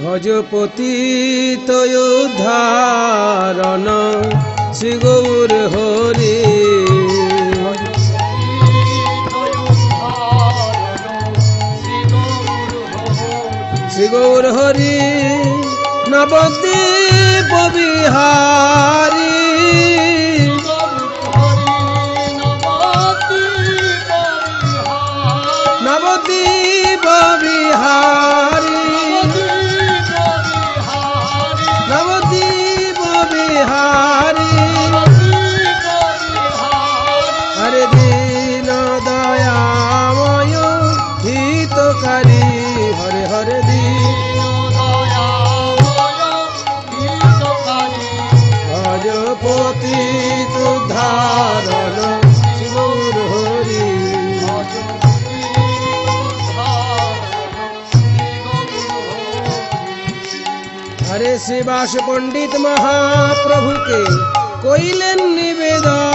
ভজ পতিত উদ্ধারণ শ্রী গৌর হরি। শ্রী গৌর হরি নবদ্বীপ বিহারী। নবদ্বীপ বিহারী। নবদ্বীপ বিহারী। হরে দীন দয়াময় হিতকারী। হরে হরে দীন ভজ পতিত উদ্ধারণ শ্রী গৌর হরি। हरे श्रीवास पंडित महाप्रभु के कोइलेन निवेदन।